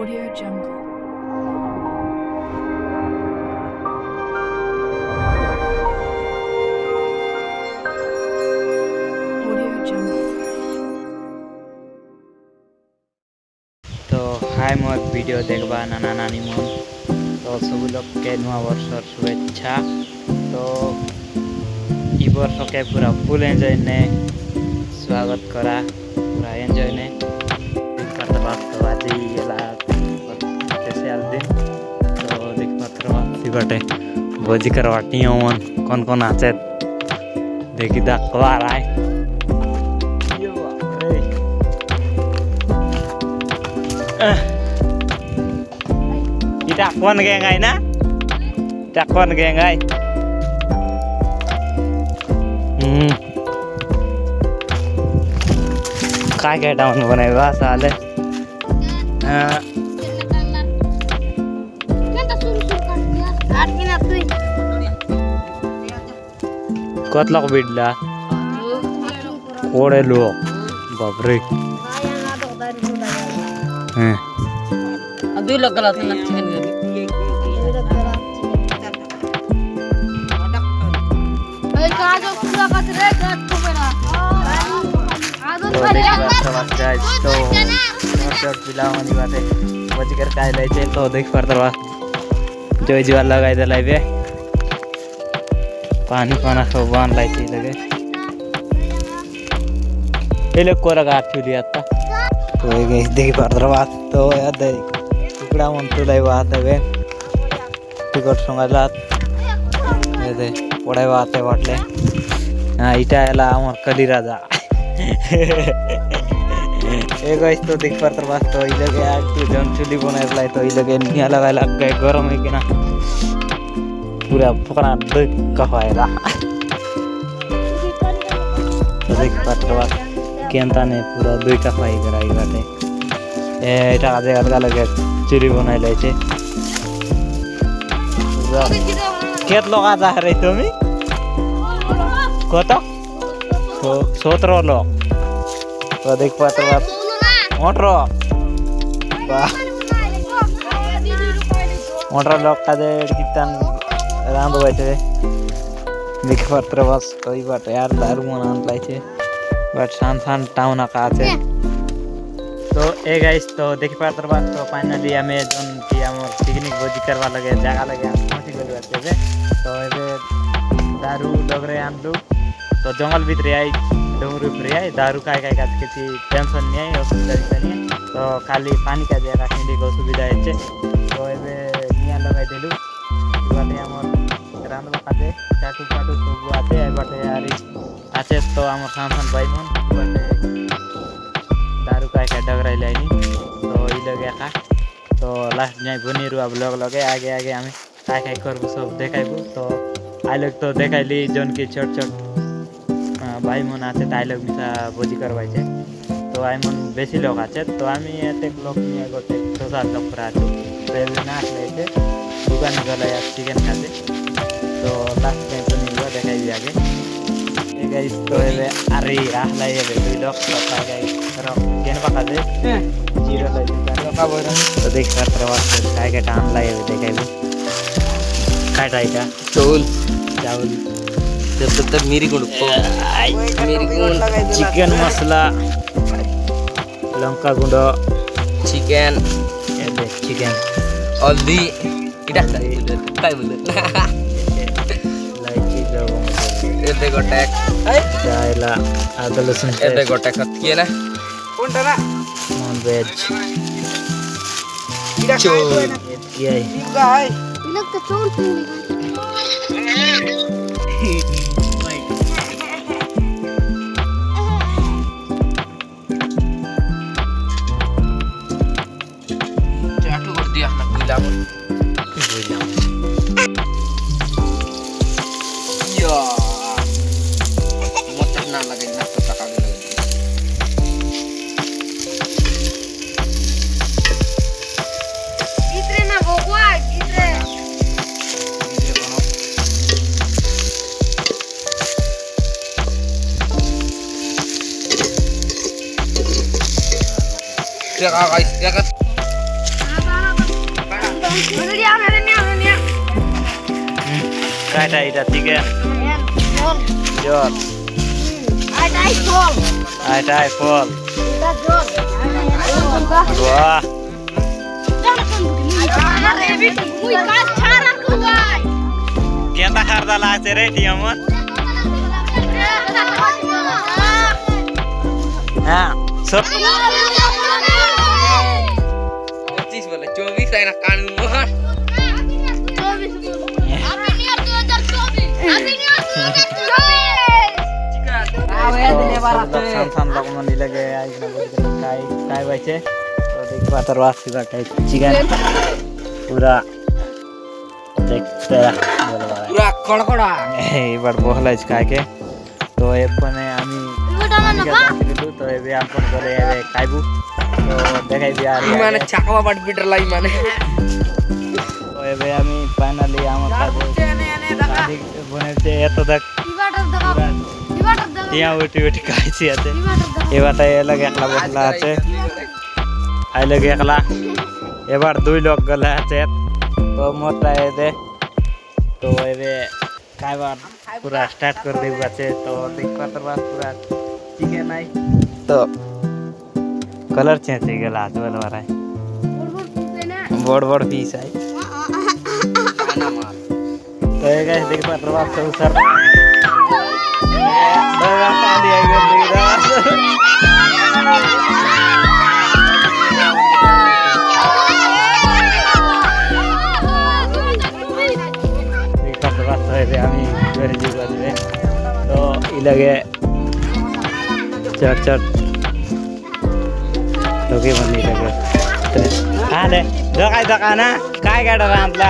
Audio Jungle. Audio Jungle. तो हाय मोर video देखबा नाना नानी मन तो सब लोग के नुआ वर्षर शुभेच्छा। तो ई वर्ष के पूरा फुल एंजॉय ने स्वागत करा पूरा एंजॉय ने तो आज येला स्पेशल दिन तो देख पात्र सिगटे भोजी करवाटी मन कौन कौन आचे देखी दाखवा राय Kita kon gengai na? Kita kon gengai. काय डाउन बनाएगा साले कतला बिडला कोड़े लो बापरे दुई लोग गलत है ना चिकन करी अरे काजो पूरा कचरे गट को मेरा तो शॉट पिलावनी बाटे बचकर काय लायचे तो देख परतवा जोई जीवाल लगाई दे लाइबे पानी पाना सब बान लायचे लगे ये लोग कोरा गाठ छुली आता तो ये देख परतवा तो याद है टुकड़ा मन तो लाइव आते वे टिकट संगाला ये दे पढ़ाई आते वाटले हाँ इटा एला आमर कली राजा एक तो देख पर तो बस तो इलगे आज तू जन चुली बनाए लाई तो इलगे निया लगा लग गए गरम है कि ना पूरा फकना देख कहाएला तो देख पर तो बस केंता ने पूरा दुई कफाई कराई बाटे এটা আজে আলগা লাগে চুরি বনাই লাইছে কেত লগা যা রে তুমি কত 17 লোক তো দেখ পাতো 18 বাহ 18 লোক কাজে কিতান রাঁধ বাইছে দেখ পাত্র বাস কই বাট यार दारू মন আন লাইছে বাট শান শান টাউন আকা আছে तो ए गाइस तो देखि पातर बात तो फाइनली हमें जोन की हमर पिकनिक भोजी करवा लगे जगह लगे पहुंची गेल बाटे तो एबे दारू डगरे आनलु तो जंगल भीतर आई डोंगरू पर आई दारू काय काय का किसी टेंशन नहीं है असुविधा नहीं तो खाली पानी का जगह राखने को सुविधा है तो एबे निया लगाई देलु बाटे हमर रांदवा काटे चाटू पाटू सब आते बाटे यार आछे तो हमर सामसान भाई मन बाटे दारू काय काय डगराई लाइनी तो ई लगे का तो लास्ट जाई बनीरु अब लोग लगे आगे आगे हमें काय काय करबो सब देखाइबो तो आई लोग तो देखाइली जोन की छोट छोट भाई मन आछे ताई लोग मिसा भोजी करवाई छे तो आई मन बेसी लोग आछे तो आमी एतेक लोग निया गोटे 6-7 लोग पर आछे तो एबे नाच लाइछे दुकान गला या चिकन खाते तो लास्ट जाई बनीरु देखाइबी आगे ए गाइस तो एबे अरे आला एबे दुई लोग तो काय काय करो केन पका दे जीरो लाई दुकान का बोरा तो देख कर वास काय के टान लाई देखाइबो काय टाई का चौल चावल जब तक मेरी गुण चिकन मसाला लंका गुंड चिकन ये देख चिकन हल्दी इटा काय बोले लाइची लवंग एते गोटे जायला आदा लहसुन एते गोटे खतकी ना कोनटा ना नॉन वेज चौल ये गाय लोग तो चोल पी चाटू कर दिया ना पीला या मत ना लगे ना तो टका लगे इतरे ना भोगवा इतरे क्या गाइस क्या कर কাইটা এটা চিকেন জল আইটাই চল আইটাই ফল এটা জল বাহ আরে বিট মুই কাজ ছাড়া কুবাই কেন্দা খারদা লাগছে রে টিয়ামন হ্যাঁ সব 25 বলে 24 আইনা কানুন মোহন সান লগমনি লাগে আইনা কাই কাই বাইছে তো দেখি পাতার वास्ते কাই চিকেন পুরা দেখতে বলে পুরা কড়কড়া এবার বহলাইছ কাকে তো এপনে আমি তো এবে আপন করে এবে খাইবু তো দেখাই দিয়া মানে চাকমা বাট বিটর লাই মানে তো এবে আমি ফাইনালি আমার কাছে বনেছে এত দেখ টিয়া উঠি উঠি খাইছি আছে এবারটা এলাকা একলা বসলা আছে আই লাগে একলা এবার দুই লোক গলে আছে তো মোটা এদে তো এবে খাইবার পুরা স্টার্ট করে দেব আছে তো দেখবার তো বাস পুরা চিকেন নাই তো कलर चेंज हो गया आज वाला वाला बड़ बड़ पीस है तो ये गाइस देख पा रहे हो सर बड़ा काली आई गई देख पा रहे हो আমি বেরে জি করবে তো ই লাগে চট চট दोघे बंदी लगे हाँ दे दका ना काय गाडा रांतला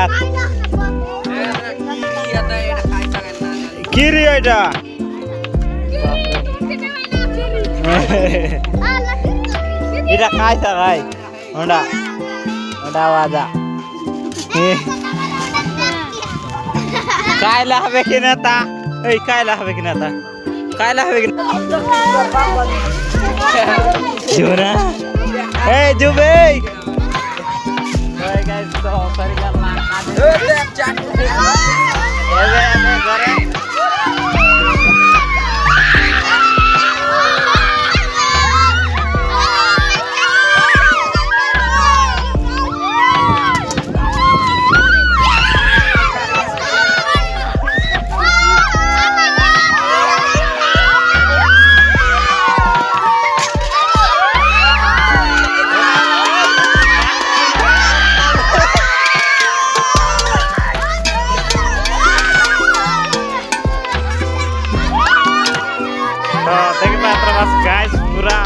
किरी एटा इटा काय छ भाइ होंडा होंडा वाजा काय लावे कि नता ए काय लावे कि नता काय लावे कि जुना ए जुबे ओए गाइस तो सरी कर ला ए चाट एवे हमें करे देखिए गाइस पूरा